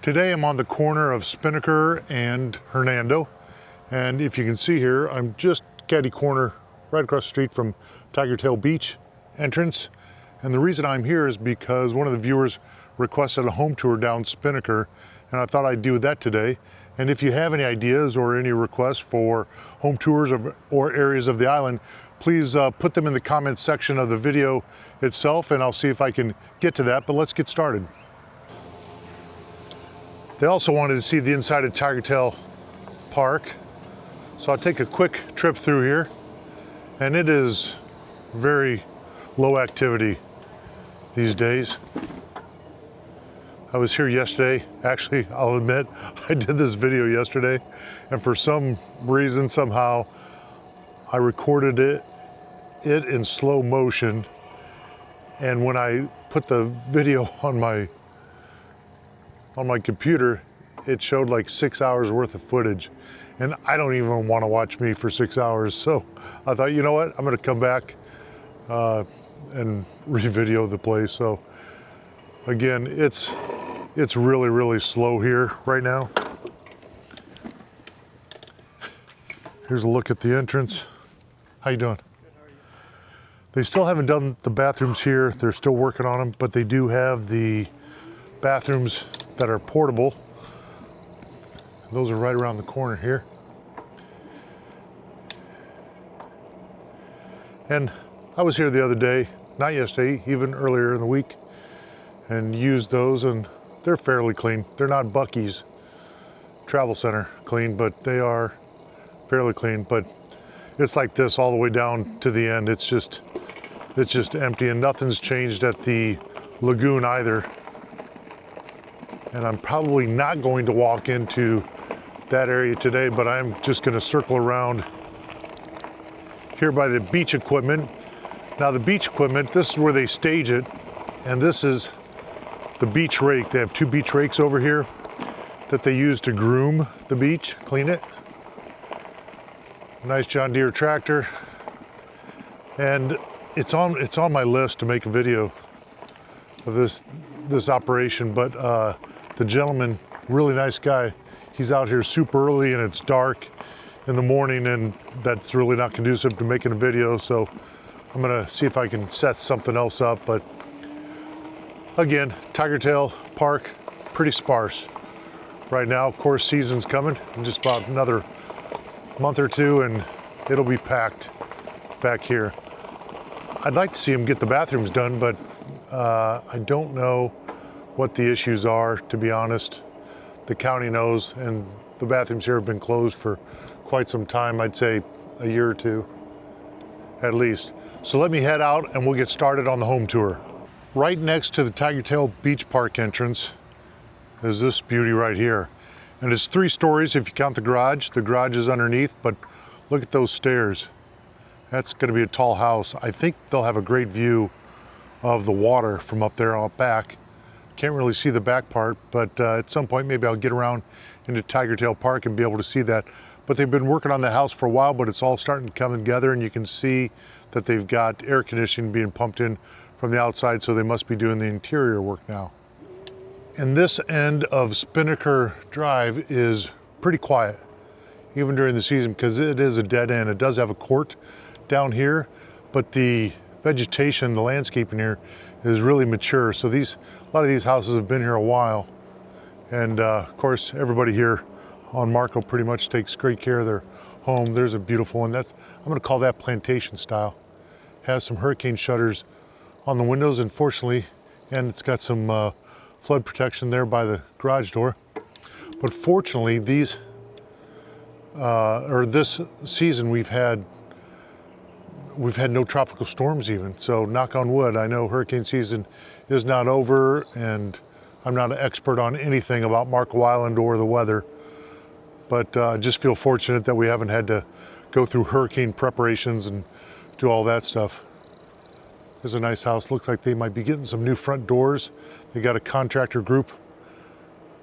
Today I'm on the corner of Spinnaker and Hernando, and if you can see here, I'm just catty corner right across the street from Tiger Tail Beach entrance. And the reason I'm here is because one of the viewers requested a home tour down Spinnaker, and I thought I'd do that today. And if you have any ideas or any requests for home tours or areas of the island, please put them in the comments section of the video itself, and I'll see if I can get to that. But let's get started. They also wanted to see the inside of Tiger Tail Park, so I'll take a quick trip through here, and it is very low activity these days. I was here yesterday. Actually, I'll admit, I did this video yesterday, and for some reason, somehow, I recorded it in slow motion, and when I put the video on my computer, it showed like 6 hours worth of footage, and I don't even want to watch me for 6 hours. So I thought, you know what, I'm going to come back and re-video the place. So again, it's really slow here right now. Here's a look at the entrance. How you doing? Good, how are you? They still haven't done the bathrooms here. They're still working on them, but they do have the bathrooms that are portable. Those are right around the corner here. And I was here the other day, not yesterday, even earlier in the week, and used those, and they're fairly clean. They're not Buc-ee's Travel Center clean, but they are fairly clean. But it's like this all the way down to the end. It's just empty, and nothing's changed at the lagoon either. And I'm probably not going to walk into that area today, but I'm just going to circle around here by the beach equipment. Now the beach equipment, this is where they stage it, and this is the beach rake. They have two beach rakes over here that they use to groom the beach, clean it. Nice John Deere tractor, and it's on my list to make a video of this operation, but the gentleman, really nice guy, he's out here super early and it's dark in the morning, and that's really not conducive to making a video. So I'm gonna see if I can set something else up. But again, Tiger Tail Park, pretty sparse right now. Of course, season's coming in just about another month or two, and it'll be packed back here. I'd like to see him get the bathrooms done, but I don't know what the issues are, to be honest. The county knows, and the bathrooms here have been closed for quite some time. I'd say a year or two at least. So let me head out and we'll get started on the home tour. Right next to the Tiger Tail Beach Park entrance is this beauty right here. And it's 3 stories if you count the garage. The garage is underneath, but look at those stairs. That's gonna be a tall house. I think they'll have a great view of the water from up there out back. Can't really see the back part, but at some point maybe I'll get around into Tiger Tail Park and be able to see that. But they've been working on the house for a while, but it's all starting to come together, and you can see that they've got air conditioning being pumped in from the outside, so they must be doing the interior work now. And this end of Spinnaker Drive is pretty quiet, even during the season, because it is a dead end. It does have a court down here, but the vegetation, the landscaping here is really mature. So a lot of these houses have been here a while. And of course, everybody here on Marco pretty much takes great care of their home. There's a beautiful one. I'm gonna call that plantation style. Has some hurricane shutters on the windows, unfortunately, and it's got some flood protection there by the garage door. But fortunately, this season we've had no tropical storms even. So knock on wood. I know hurricane season is not over, and I'm not an expert on anything about Marco Island or the weather, but just feel fortunate that we haven't had to go through hurricane preparations and do all that stuff. There's a nice house. Looks like they might be getting some new front doors. They got a contractor group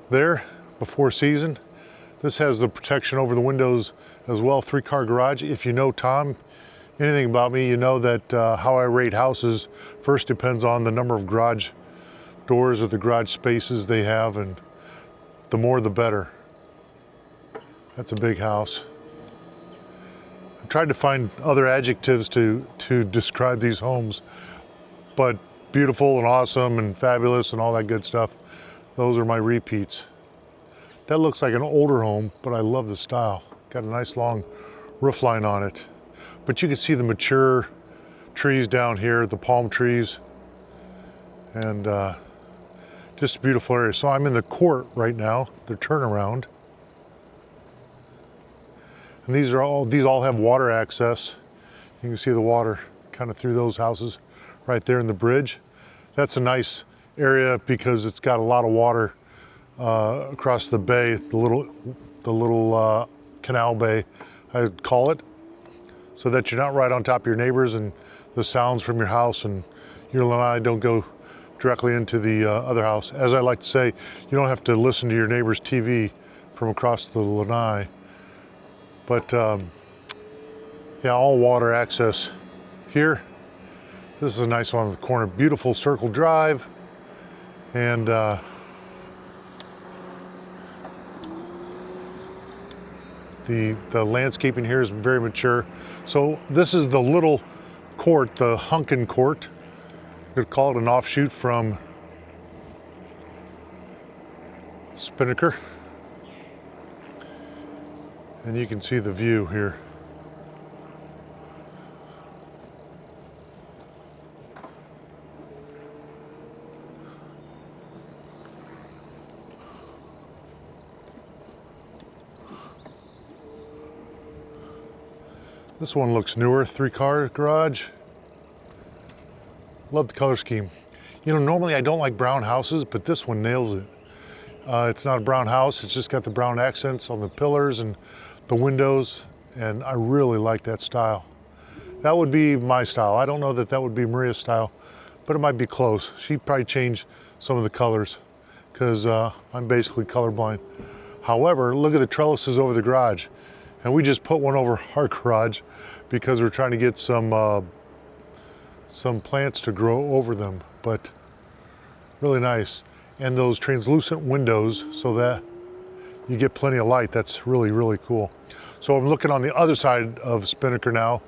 there before season. This has the protection over the windows as well. 3-car garage. If you know Tom, anything about me, you know that how I rate houses first depends on the number of garage doors or the garage spaces they have, and the more the better. That's a big house. I've tried to find other adjectives to describe these homes, but beautiful and awesome and fabulous and all that good stuff, those are my repeats. That looks like an older home, but I love the style. Got a nice long roof line on it. But you can see the mature trees down here, the palm trees, and just a beautiful area. So I'm in the court right now, the turnaround. And these all have water access. You can see the water kind of through those houses right there in the bridge. That's a nice area because it's got a lot of water across the bay, the little canal bay, I'd call it, so that you're not right on top of your neighbors and the sounds from your house and your lanai don't go directly into the other house. As I like to say, you don't have to listen to your neighbor's TV from across the lanai. But yeah, all water access here. This is a nice one on the corner. Beautiful circle drive. And the landscaping here is very mature. So this is the little court, the Hunkin Court. You could call it an offshoot from Spinnaker. And you can see the view here. This one looks newer, 3-car garage. Love the color scheme. You know, normally I don't like brown houses, but this one nails it. It's not a brown house, it's just got the brown accents on the pillars and the windows, and I really like that style. That would be my style. I don't know that that would be Maria's style, but it might be close. She'd probably change some of the colors because I'm basically colorblind. However, look at the trellises over the garage. And we just put one over our garage because we're trying to get some plants to grow over them, but really nice. And those translucent windows so that you get plenty of light. That's really, really cool. So I'm looking on the other side of Spinnaker now,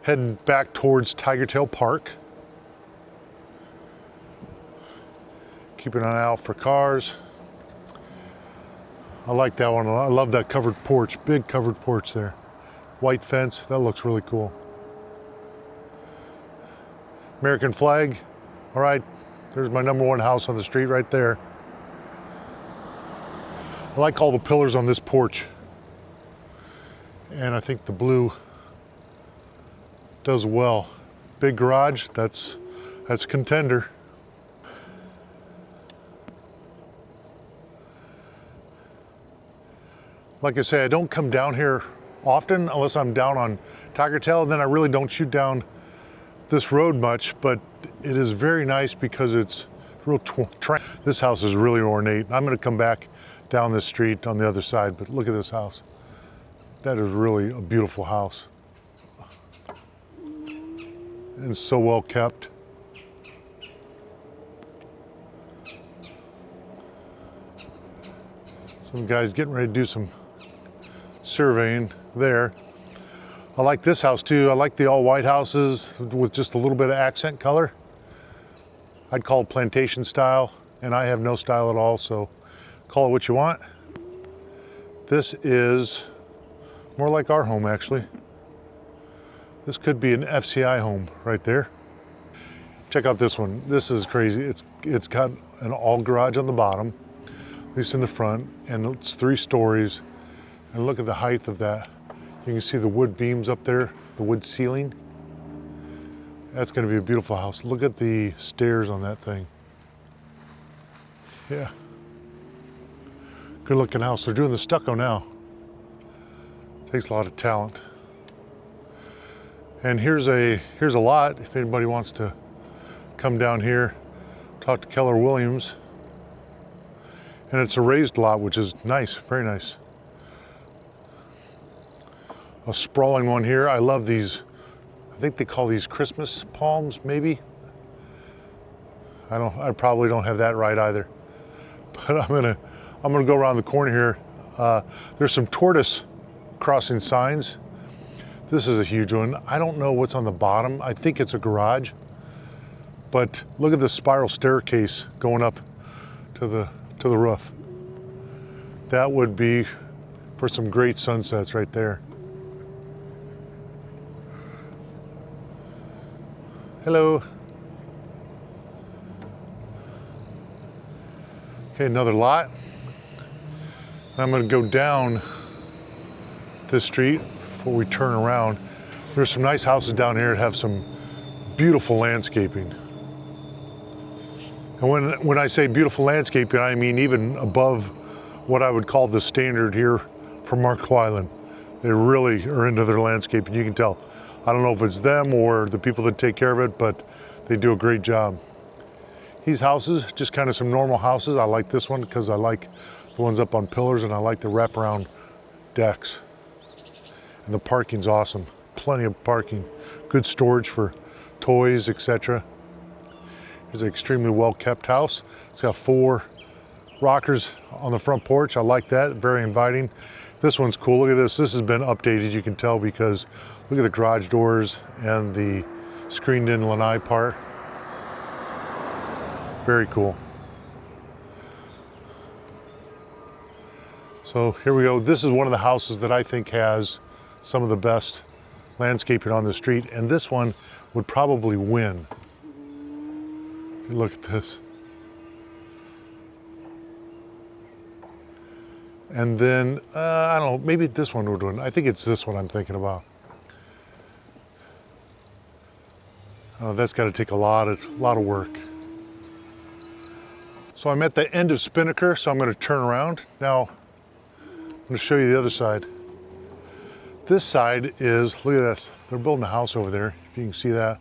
heading back towards Tigertail Park. Keeping an eye out for cars. I like that one. I love that covered porch, big covered porch there. White fence, that looks really cool. American flag. All right, there's my #1 house on the street right there. I like all the pillars on this porch. And I think the blue does well. Big garage, that's a contender. Like I say, I don't come down here often unless I'm down on Tigertail, and then I really don't shoot down this road much, but it is very nice because it's real. This house is really ornate. I'm gonna come back down this street on the other side, but look at this house. That is really a beautiful house. And it's so well kept. Some guys getting ready to do some surveying there. I like this house too. I like the all white houses with just a little bit of accent color. I'd call it plantation style, and I have no style at all, so call it what you want. This is more like our home actually. This could be an FCI home right there. Check out this one. This is crazy. It's got an all garage on the bottom, at least in the front, and it's 3 stories. And look at the height of that. You can see the wood beams up there, the wood ceiling. That's gonna be a beautiful house. Look at the stairs on that thing. Yeah. Good looking house. They're doing the stucco now. Takes a lot of talent. And here's a lot if anybody wants to come down here, talk to Keller Williams. And it's a raised lot, which is nice, very nice. A sprawling one here. I love these. I think they call these Christmas palms, maybe. I probably don't have that right either. But I'm I'm gonna go around the corner here. There's some tortoise crossing signs. This is a huge one. I don't know what's on the bottom. I think it's a garage, but look at the spiral staircase going up to the roof. That would be for some great sunsets right there. Hello. Okay, another lot. I'm gonna go down this street before we turn around. There's some nice houses down here that have some beautiful landscaping. And when I say beautiful landscaping, I mean even above what I would call the standard here for Marco Island. They really are into their landscaping, you can tell. I don't know if it's them or the people that take care of it, but they do a great job. These houses, just kind of some normal houses. I like this one because I like the ones up on pillars, and I like the wraparound decks. And the parking's awesome. Plenty of parking. Good storage for toys, etc. It's an extremely well-kept house. It's got 4 rockers on the front porch. I like that, very inviting. This one's cool. Look at this. This has been updated, you can tell, because look at the garage doors and the screened-in lanai part. Very cool. So here we go. This is one of the houses that I think has some of the best landscaping on the street, and this one would probably win. Look at this. And then, I don't know, maybe this one would win. I think it's this one I'm thinking about. That's got to take a lot of work. So I'm at the end of Spinnaker, so I'm going to turn around. Now, I'm going to show you the other side. This side is, look at this. They're building a house over there, if you can see that.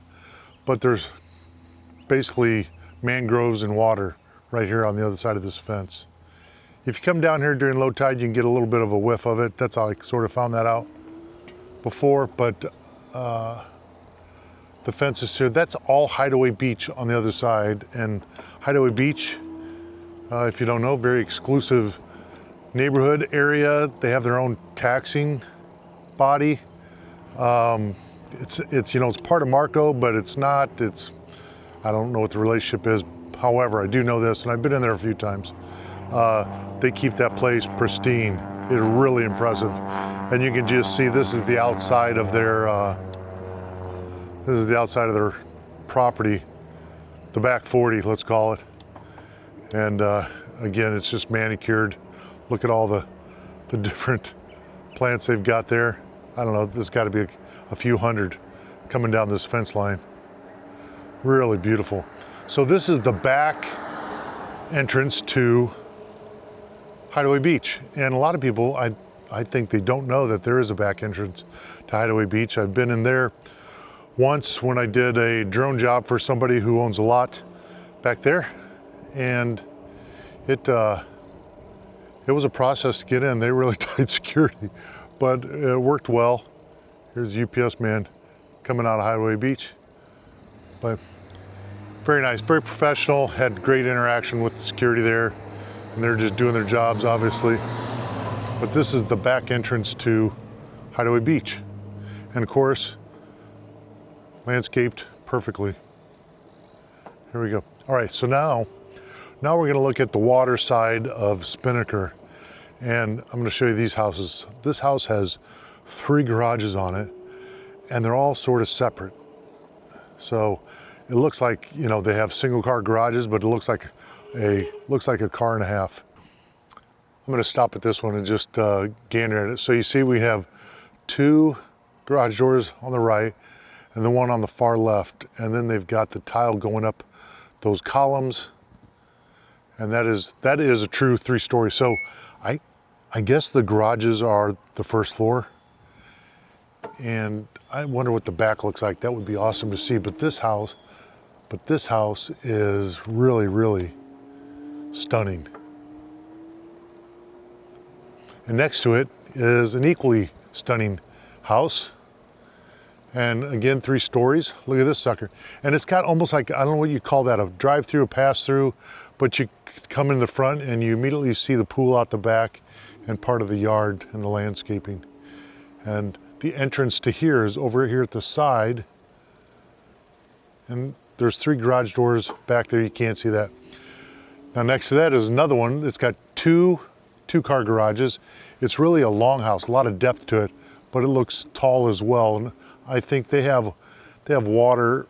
But there's basically mangroves and water right here on the other side of this fence. If you come down here during low tide, you can get a little bit of a whiff of it. That's how I sort of found that out before, but the fence is here. That's all Hideaway Beach on the other side. And Hideaway Beach, if you don't know, very exclusive neighborhood area. They have their own taxing body. It's you know, it's part of Marco, but it's not. I don't know what the relationship is. However, I do know this, and I've been in there a few times. They keep that place pristine. It's really impressive, and you can just see this is the outside of their property, the back 40, let's call it. And again, it's just manicured. Look at all the different plants they've got there. I don't know, there's got to be a few hundred coming down this fence line. Really beautiful. So this is the back entrance to Hideaway Beach. And a lot of people, I think they don't know that there is a back entrance to Hideaway Beach. I've been in there once when I did a drone job for somebody who owns a lot back there. And it was a process to get in. They really tight security, but it worked well. Here's the UPS man coming out of Hideaway Beach. But very nice, very professional, had great interaction with the security there, and they're just doing their jobs, obviously. But this is the back entrance to Hideaway Beach. And of course, landscaped perfectly. Here we go. All right, so now we're gonna look at the water side of Spinnaker. And I'm gonna show you these houses. This house has 3 garages on it, and they're all sort of separate. So it looks like, you know, they have single car garages, but it looks like a car and a half. I'm gonna stop at this one and just gander at it. So you see we have 2 garage doors on the right and the one on the far left. And then they've got the tile going up those columns. And that is a true 3-story. So I guess the garages are the first floor. And I wonder what the back looks like. That would be awesome to see. But this house is really, really stunning. And next to it is an equally stunning house. And again, 3 stories. Look at this sucker. And it's got almost like, I don't know what you call that, a drive-through, a pass-through, but but you come in the front and you immediately see the pool out the back and part of the yard and the landscaping. And the entrance to here is over here at the side. And there's 3 garage doors back there. You can't see that. Now next to that is another one. It's got two car garages. It's really a long house, a lot of depth to it, but it looks tall as well. And I think they have water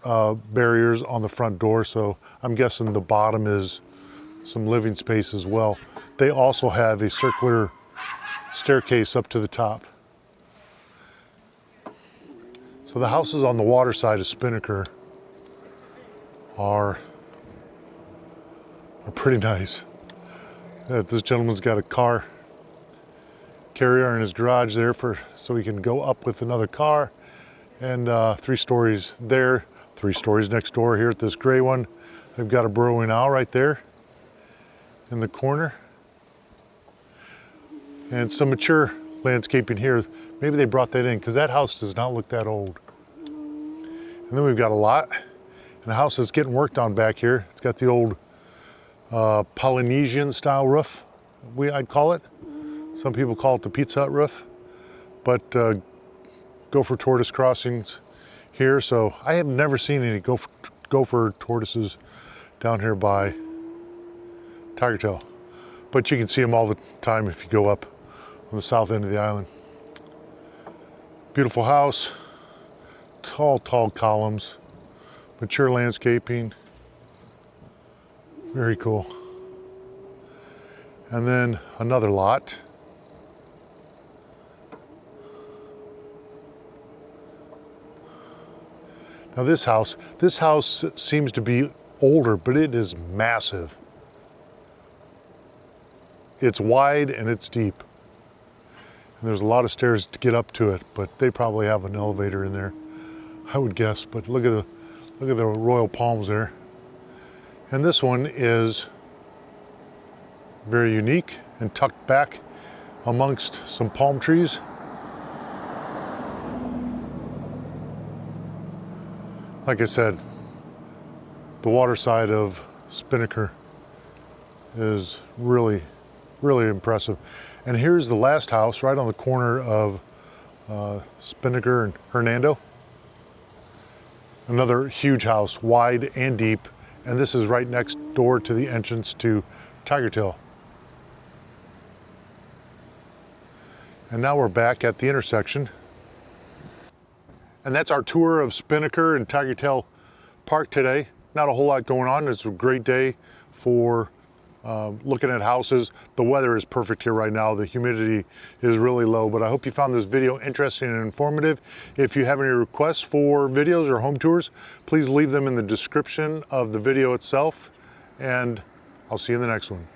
barriers on the front door, so I'm guessing the bottom is some living space as well. They also have a circular staircase up to the top. So the houses on the water side of Spinnaker are pretty nice. This gentleman's got a car carrier in his garage there so he can go up with another car, and 3 stories there, 3 stories next door here at this gray one. They've got a burrowing owl right there in the corner, and some mature landscaping here. Maybe they brought that in because that house does not look that old. And then we've got a lot and a house that's getting worked on back here. It's got the old Polynesian style roof, I'd call it. Some people call it the Pizza Hut roof, but gopher tortoise crossings here. So I have never seen any gopher tortoises down here by Tigertail, but you can see them all the time if you go up on the south end of the island. Beautiful house, tall columns, mature landscaping. Very cool. And then another lot. Now this house seems to be older, but it is massive. It's wide and it's deep. And there's a lot of stairs to get up to it, but they probably have an elevator in there, I would guess. But look at the royal palms there. And this one is very unique and tucked back amongst some palm trees. Like I said, the water side of Spinnaker is really impressive. And here's the last house right on the corner of Spinnaker and Hernando. Another huge house, wide and deep. And this is right next door to the entrance to Tigertail. And now we're back at the intersection. And that's our tour of Spinnaker and Tigertail Park today. Not a whole lot going on. It's a great day for looking at houses. The weather is perfect here right now. The humidity is really low, but I hope you found this video interesting and informative. If you have any requests for videos or home tours, please leave them in the description of the video itself, and I'll see you in the next one.